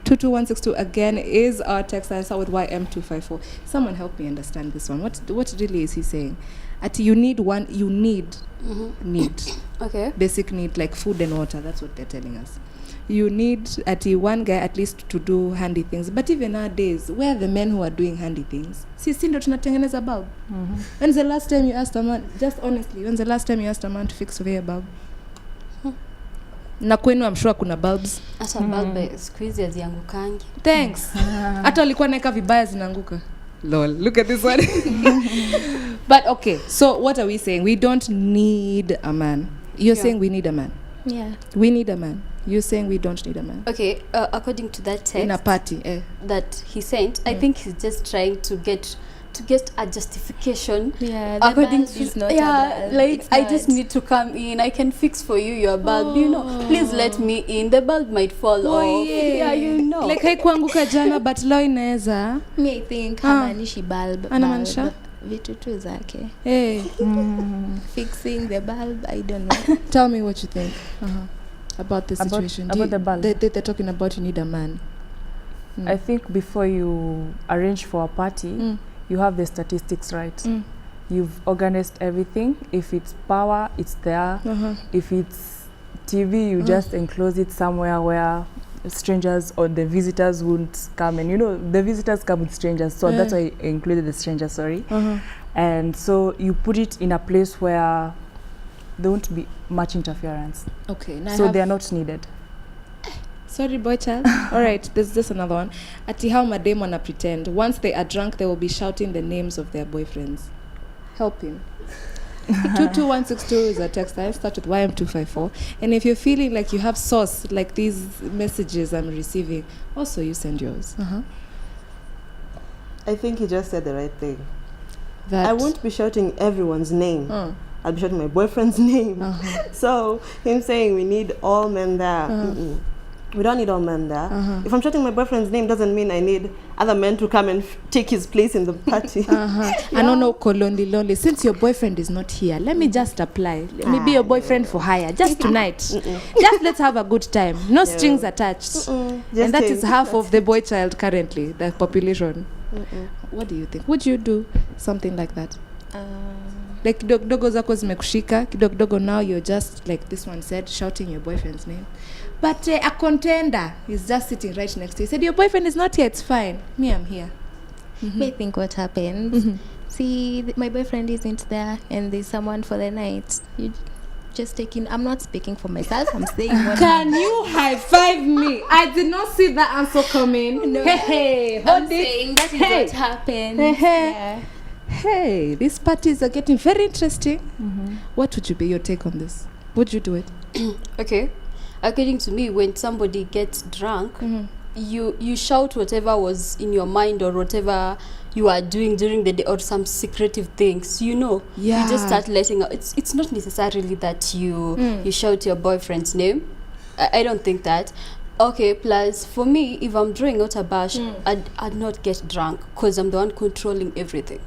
22162 again is our text. I start with YM254. Someone help me understand this one. What really is he saying? At you need need. Okay. Basic need like food and water. That's what they're telling us. You need at one guy at least to do handy things. But even nowadays, where are the men who are doing handy things? Sisi ndo tunatengeneza bulb. When's the last time you asked a man, just honestly, when's the last time you asked a man to fix a bulb? Na kwenu I'm sure kuna bulbs. Hata bulb squeeze haziangukangi. Thanks. Hata alikuwa naeka vibaya zinaanguka. Lol, look at this one. But okay, so what are we saying? We don't need a man. You're saying we need a man. Yeah. We need a man. You're saying we don't need a man. Okay, according to that text in a party that he sent, I think he's just trying to get a justification. Yeah, according the bulb is not like I just need to come in. I can fix for you your bulb. You know, please let me in. The bulb might fall off. Yeah, you know. Like haikuanguka jana but leo inaweza. Me I think hamaanishi bulb. Anamaanisha vitu tu zake. Hey. Fixing the bulb, I don't know. Tell me what you think. About the situation. About the bulb. They're talking about you need a man. I think before you arrange for a party, you have the statistics right. You've organized everything. If it's power, it's there. If it's TV, you just enclose it somewhere where strangers or the visitors won't come. And you know, the visitors come with strangers. So that's why I included the strangers, sorry. And so you put it in a place where there won't be much interference. Okay. So they are not needed. Sorry, boy child. All right, there's just another one. Ati how madem wanna pretend. Once they are drunk, they will be shouting the names of their boyfriends. Help him. 22162 is a text. I start with YM254. And if you're feeling like you have sauce, like these messages I'm receiving, also you send yours. I think he just said the right thing. That I won't be shouting everyone's name. I'll be shouting my boyfriend's name. So him saying we need all men there. We don't need all men there. If I'm shouting my boyfriend's name, doesn't mean I need other men to come and take his place in the party. I don't know, lonely. Since your boyfriend is not here, let me just apply. Let me be your boyfriend for hire, just tonight. Just let's have a good time. No strings attached. And that is half of the boy child currently, the population. What do you think? Would you do something like that? Like kidogo zako zimekushika, kidogo now you're just, like this one said, shouting your boyfriend's name. But a contender is just sitting right next to you. He said, your boyfriend is not here, it's fine. Me, I'm here. I think what happens, see, my boyfriend isn't there and there's someone for the night. You just taking, I'm not speaking for myself, I'm saying what Can you high five me? I did not see that answer coming. No. Hey, I'm saying that is what happens. Yeah. Hey, these parties are getting very interesting. What would you be your take on this? Would you do it? Okay. According to me, when somebody gets drunk, you shout whatever was in your mind or whatever you are doing during the day or some secretive things, you know. Yeah. You just start letting out. It's not necessarily that you shout your boyfriend's name. I don't think that. Okay, plus for me, if I'm throwing out a bash, I'd not get drunk because I'm the one controlling everything.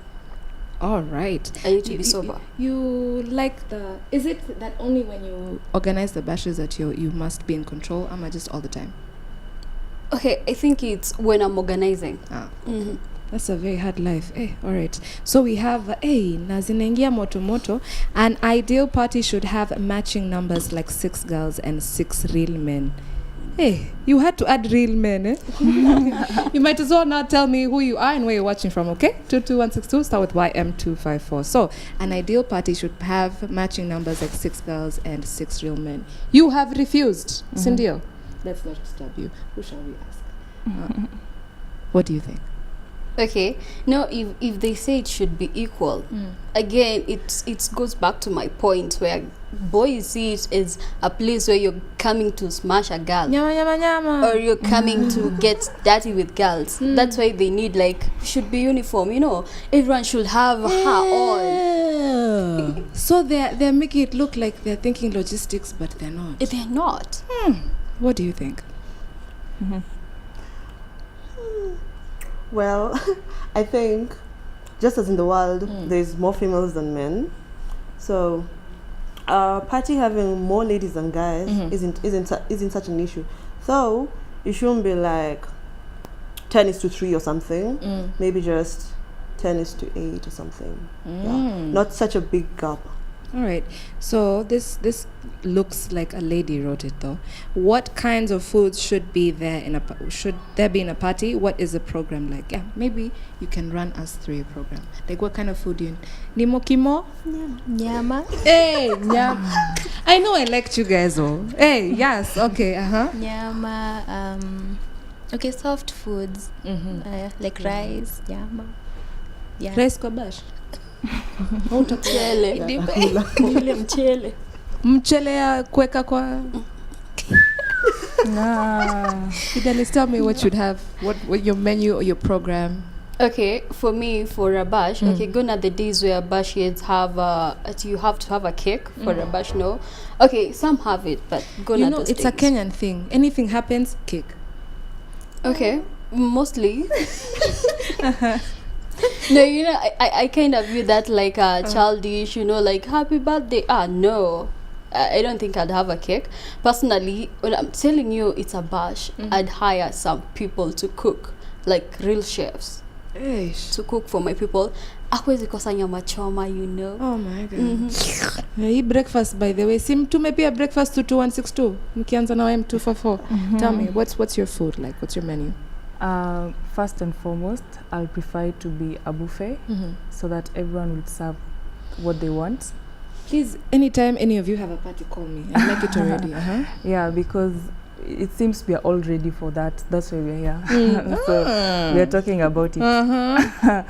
All right. I need to be sober. You like the... Is it that only when you organize the bashes that you must be in control? Am I just all the time? Okay, I think it's when I'm organizing. That's a very hard life. All right. So we have nazinaingia moto. An ideal party should have matching numbers like 6 girls and 6 real men. Hey, you had to add real men, eh? You might as well now tell me who you are and where you're watching from, okay? 22162, start with YM254. So, an ideal party should have matching numbers like 6 girls and 6 real men. You have refused. Cindy, let's not disturb you. Who shall we ask? What do you think? Okay. No, if they say it should be equal, again, it goes back to my point where boys see it as a place where you're coming to smash a girl. Or you're coming to get dirty with girls. That's why they need, like, should be uniform, you know. Everyone should have her on. So they're making it look like they're thinking logistics, but they're not. They're not. What do you think? Well, I think just as in the world, there's more females than men. So party having more ladies than guys isn't such an issue. So it shouldn't be like 10:3 or something. Maybe just 10:8 or something. Yeah, not such a big gap. All right. So this looks like a lady wrote it though. What kinds of foods should be there should there be in a party? What is the program like? Yeah, maybe you can run us through your program. Like what kind of food do you Nimo kimo? Nyama. Hey, nyama. I know I liked you guys all. Hey, yes, okay, Nyama, okay, soft foods. Like rice, nyama. Yeah. Rice kwa bash. Mchele. Ile mchele. Mchele ya kuweka kwa Fidelis, tell me what you'd have, what your menu or your program. Okay, for me, for a bash, okay, gone are the days where bash kids have you have to have a cake for a bash. No, okay, some have it, but gone are those it's days. a Kenyan thing. Anything happens, cake. Okay, mostly. No, you know, I kind of view that like childish, you know, like happy birthday. No, I don't think I'd have a cake. Personally, when I'm telling you it's a bash, I'd hire some people to cook, like real chefs, to cook for my people. Akwezi kosa nyama choma, you know. Oh my god. Hii breakfast, by the way, tumepia breakfast to 2162. Mkianza na M244. Tell me, what's your food like? What's your menu? First and foremost, I'll prefer to be a buffet so that everyone will serve what they want. Please, anytime any of you have a party, call me. I like it already. Yeah, because it seems we are all ready for that. That's why we're here. So we are talking about it.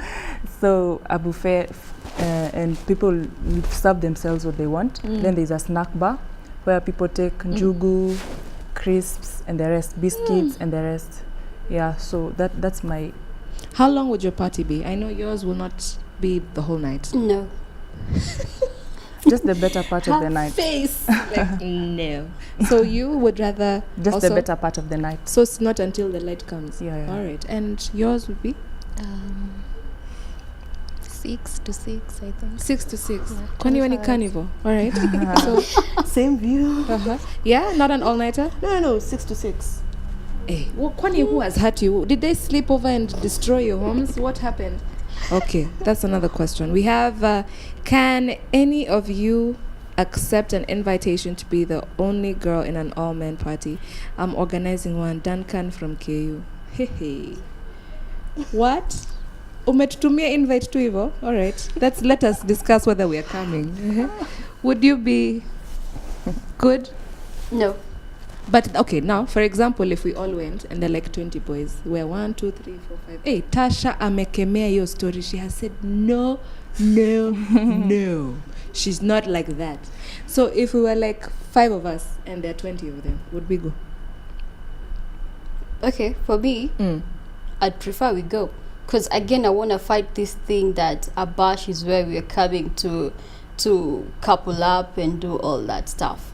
So a buffet, and people will serve themselves what they want. Then there's a snack bar where people take njugu, crisps, and the rest, biscuits, and the rest. Yeah, so that's my... How long would your party be? I know yours will not be the whole night. No. Just the better part of the night. Face. Like, no. So you would rather... Just the better part of the night. So it's not until the light comes? Yeah. All right. And yours would be? 6 to 6, I think. 6 to 6. Yeah, Kwani wani carnival? All right. So, Same view. yeah, not an all-nighter? No, 6 to 6. Hey, kwani who has hurt you? Did they sleep over and destroy your homes? What happened? Okay, that's another question. We have, can any of you accept an invitation to be the only girl in an all-men party? I'm organizing one. Duncan from KU. Hey. What? Umetutumia invite to hivyo? All right. Let us discuss whether we are coming. Would you be good? No. But okay, now for example, if we all went and there are like 20 boys, we're 1, 2, 3, 4, 5. Hey, Tasha amekemea your story. She has said no. She's not like that. So if we were like 5 of us and there are 20 of them, would we go? Okay, for me, I'd prefer we go. Because again, I want to fight this thing that a bash is where we're coming to couple up and do all that stuff.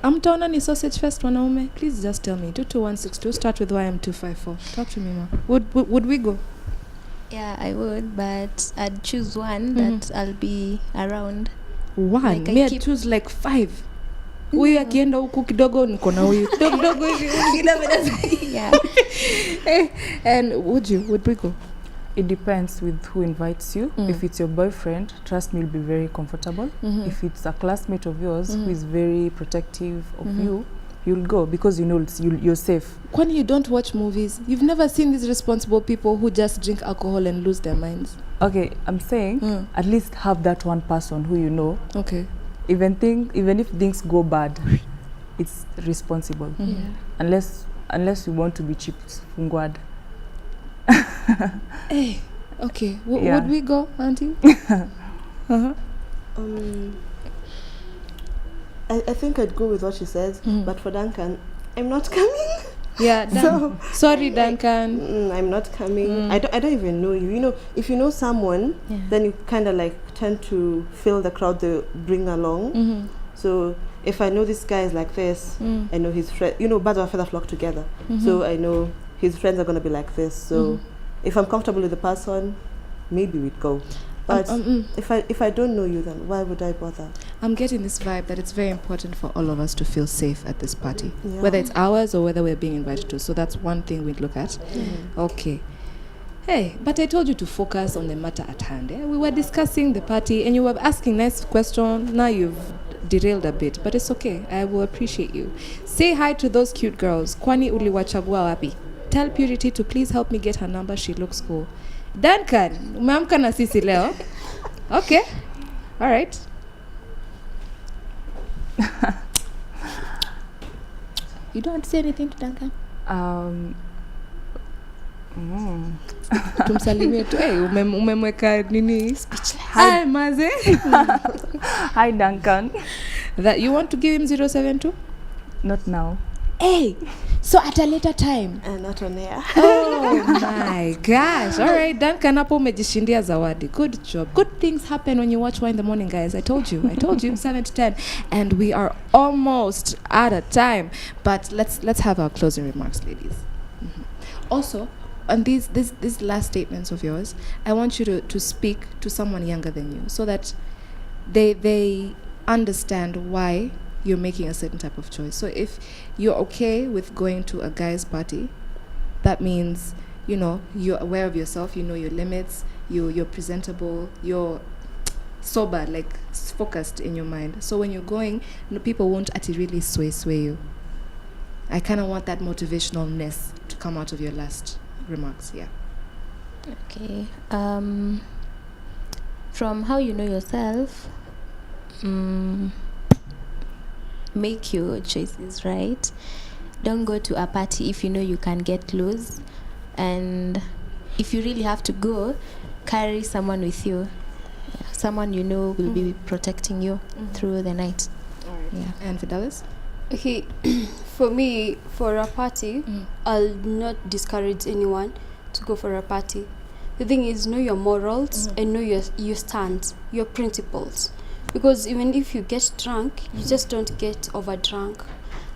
Mtaona ni sausage fest wanaume? Please just tell me. 22162, start with YM254. Talk to me, ma. Would we go? Yeah, I would, but I'd choose one that I'll be around. One? Like Me, I'd choose like 5. Huyu akienda huku kidogo niko na huyu kidogo hivi mwingine Yeah. And would we go? It depends with who invites you. If it's your boyfriend, trust me, you'll be very comfortable. If it's a classmate of yours who is very protective of you, you'll go because you know you're safe. Kwani you don't watch movies? You've never seen these responsible people who just drink alcohol and lose their minds? Okay, I'm saying at least have that one person who you know. Okay. Even if things go bad, it's responsible. Unless you want to be cheap, fungwad. Hey, okay. Would we go, Auntie? I think I'd go with what she says, but for Duncan, I'm not coming. Yeah, sorry, Duncan. I'm not coming. I don't even know you. You know, if you know someone, then you kind of like tend to fill the crowd they bring along. So if I know this guy is like this, I know his friend. You know, birds of a feather flock together. So I know his friends are gonna be like this. So if I'm comfortable with the person, maybe we'd go. But if I don't know you, then why would I bother? I'm getting this vibe that it's very important for all of us to feel safe at this party, Yeah. whether it's ours or whether we're being invited to. So that's one thing we'd look at. Okay. Hey, but I told you to focus on the matter at hand. Eh? We were discussing the party and you were asking nice questions. Now you've derailed a bit, but it's okay. I will appreciate you. Say hi to those cute girls. Kwani uliwachagua wapi? Tell Purity to please help me get her number. She looks cool. Duncan, umeamka na sisi leo? Okay. All right. You don't want to say anything to Duncan? Tumsalimie tu. Hey, umemweka nini? Hi, Maze. Hi, Duncan. That you want to give him 072? Not now. Hey, so at a later time. And not on air. Oh my gosh. All right, Duncan, hapo umejishindia zawadi. Good job. Good things happen when you watch Why in the Morning, guys. I told you, 7 to 10. And we are almost out of time. But let's have our closing remarks, ladies. Also, on these last statements of yours, I want you to speak to someone younger than you so that they understand why you're making a certain type of choice. So if you're okay with going to a guy's party, that means, you're aware of yourself, you know your limits, you're presentable, you're sober, like focused in your mind. So when you're going, people won't really sway you. I kind of want that motivationalness to come out of your last remarks. Yeah. Okay. From how you know yourself, make your choices right. Don't go to a party if you know you can get loose, and if you really have to go, carry someone with you, someone you know will be protecting you through the night. All right. Yeah. And Fidelis? Okay, for me, for a party, I'll not discourage anyone to go for a party. The thing is, know your morals and know your stance, your principles. Because even if you get drunk, you just don't get over drunk.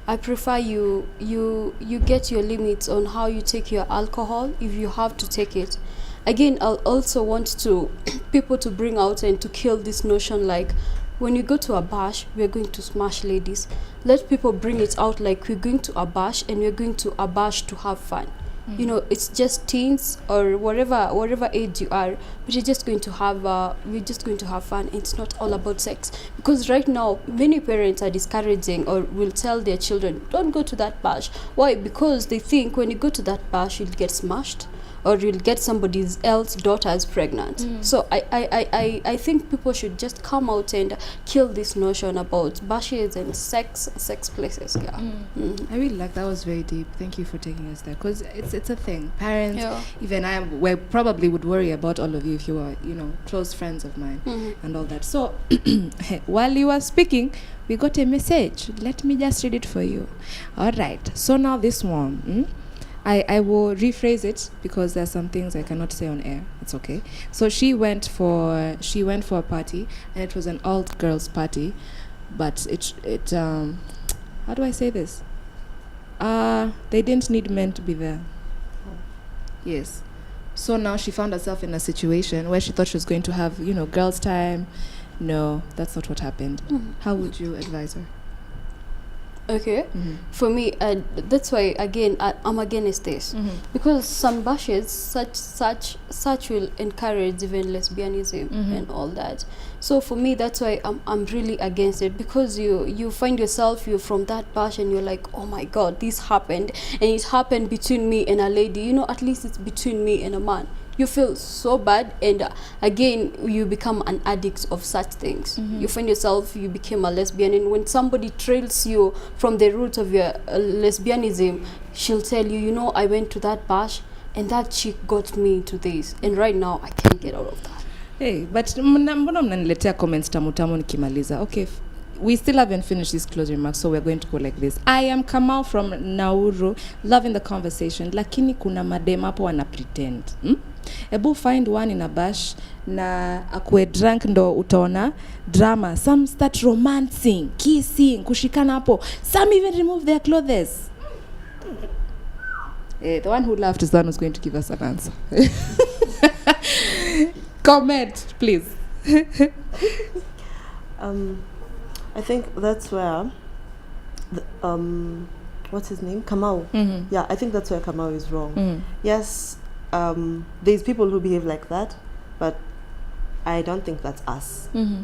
I prefer you get your limits on how you take your alcohol if you have to take it. Again, I'll also want to people to bring out and to kill this notion like, when you go to a bash, we're going to smash ladies. Let people bring it out like we're going to a bash and we're going to a bash to have fun. It's just teens or whatever age you are, but you're just going to have fun. It's not all about sex, because right now many parents are discouraging or will tell their children, don't go to that bash. Why? Because they think when you go to that bash you'll get smashed or you'll get somebody else's daughters pregnant. So I think people should just come out and kill this notion about bashes and sex places. Yeah. I really like that. Was very deep. Thank you for taking us there, because it's a thing. Parents, even we probably would worry about all of you if you were, close friends of mine and all that. So while you were speaking, we got a message. Let me just read it for you. All right. So now this one. I will rephrase it because there's some things I cannot say on air. It's okay. So she went for a party, and it was an all girls party, but it how do I say this? They didn't need men to be there. Yes. So now she found herself in a situation where she thought she was going to have, girls' time. No, that's not what happened. How would you advise her? Okay, for me, that's why again I'm against this, because some bashes such will encourage even lesbianism and all that. So for me, that's why I'm really against it, because you find yourself, you're from that bash and you're like, oh my God, this happened, and it happened between me and a lady. At least it's between me and a man. You feel so bad, and again you become an addict of such things. You find yourself, you became a lesbian, and when somebody trails you from the root of your lesbianism, she'll tell you, I went to that bash and that chick got me to this, and right now I can't get out of that. Hey, but mbona mnaniletea comments tamu nikimaliza? Okay, we still haven't finished these closing remarks, so we're going to go like this. I am Kamau from Nauru, loving the conversation, lakini kuna madem hapo wana pretend. Ebu find one in a bash na akue drunk ndo utaona drama. Some start romancing, kissing, kushikana hapo. Some even remove their clothes. The one who laughed is the one who's going to give us an answer. Comment, please. I think that's where, what's his name? Kamau. Mm-hmm. Yeah, I think that's where Kamau is wrong. Mm. Yes, there's people who behave like that, but I don't think that's us. Mm-hmm.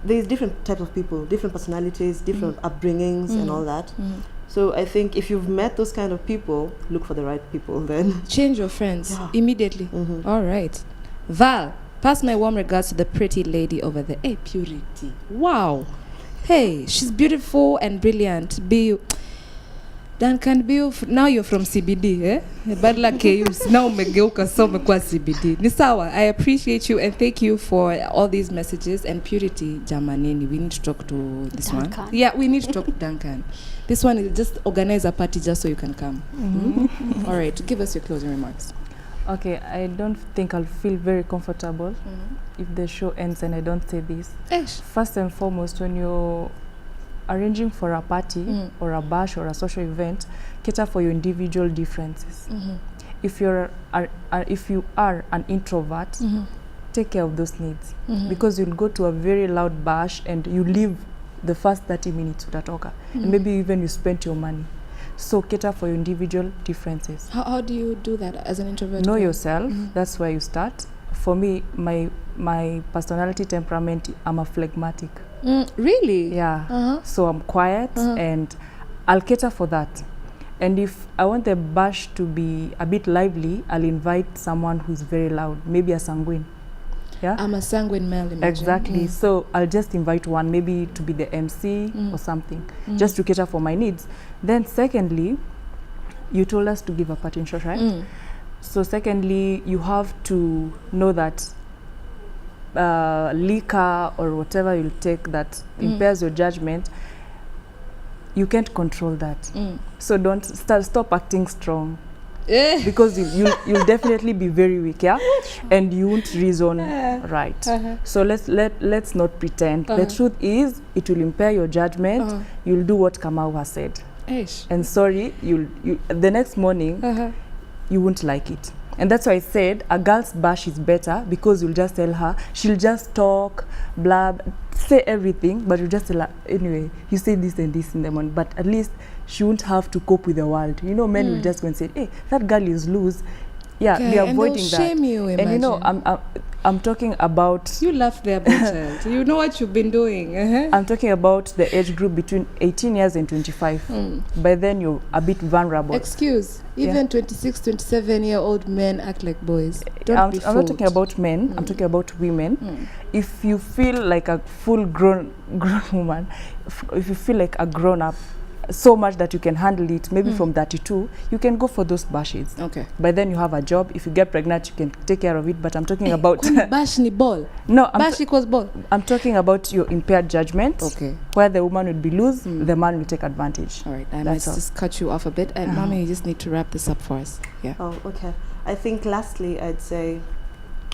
There's different types of people, different personalities, different upbringings, and all that. Mm-hmm. So I think if you've met those kind of people, look for the right people then. Change your friends immediately. Mm-hmm. All right. Val, pass my warm regards to the pretty lady over there. Hey, Purity. Wow. Hey, she's beautiful and brilliant. Duncan, now you're from CBD, eh? But like you now umegeuka so umekuwa CBD. Ni sawa. I appreciate you and thank you for all these messages. And Purity, jamanini, we need to talk to this Duncan. one. Yeah, we need to talk to Duncan. This one is just organize a party just so you can come. Mm-hmm. All right, give us your closing remarks. Okay, I don't think I'll feel very comfortable if the show ends and I don't say this. First and foremost, when you're arranging for a party or a bash or a social event, cater for your individual differences. If you are an introvert, take care of those needs, because you'll go to a very loud bash and you leave the first 30 minutes utatoka, and maybe even you spent your money. So cater for your individual differences. How do you do that as an introvert? Know yourself. That's where you start. For me, my personality temperament, I'm a phlegmatic. Really? Yeah. So I'm quiet and I'll cater for that. And if I want the bash to be a bit lively, I'll invite someone who's very loud, maybe a sanguine. Yeah. I'm a sanguine male, imagine. Exactly. So I'll just invite one, maybe to be the MC or something, just to cater for my needs. Then secondly, you told us to give a parting shot, right? So secondly, you have to know that liquor or whatever you'll take that impairs your judgment, you can't control that. So don't stop acting strong. Because you'll definitely be very weak, yeah, and you won't reason right. So let's not pretend. The truth is, it will impair your judgment. You'll do what Kamau has said, and sorry, you the next morning you won't like it. And that's why I said a girl's bash is better, because you'll just tell her, she'll just talk, blab, say everything, but you just tell her, anyway, you say this and this in the morning, but at least she won't have to cope with the world. You know, men will just go and say, hey, that girl is loose. Yeah, they're avoiding that. Shame you, imagine. And you know, I'm talking about... You laughed there, child. You know what you've been doing. I'm talking about the age group between 18 years and 25. By then, you're a bit vulnerable. Excuse, even 26, 27-year-old men act like boys. Don't be fooled. I'm not talking about men. I'm talking about women. If you feel like a full-grown woman, if you feel like a grown-up, so much that you can handle it, maybe from 32, you can go for those bashes. Okay. By then you have a job. If you get pregnant, you can take care of it. But I'm talking about... bash ni ball. No, bash equals ball. I'm talking about your impaired judgment. Okay. Where the woman would be loose, the man will take advantage. All right. I might just cut you off a bit. And Mommy, you just need to wrap this up for us. Yeah. Oh, okay. I think lastly, I'd say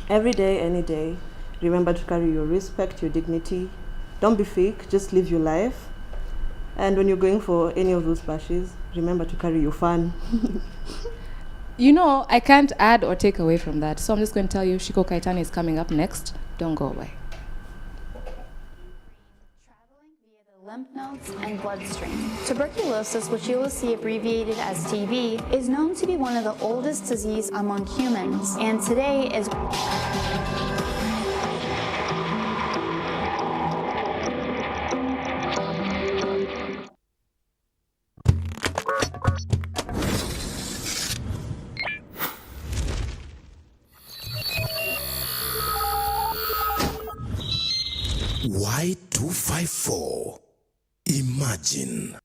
every day, any day, remember to carry your respect, your dignity. Don't be fake. Just live your life. And when you're going for any of those bashes, remember to carry your fun. You know, I can't add or take away from that. So I'm just going to tell you, Shiko Kaitani is coming up next. Don't go away. Traveling via the lymph nodes and bloodstream. Tuberculosis, which you will see abbreviated as TB, is known to be one of the oldest diseases among humans, and today is... Y254. Imagine.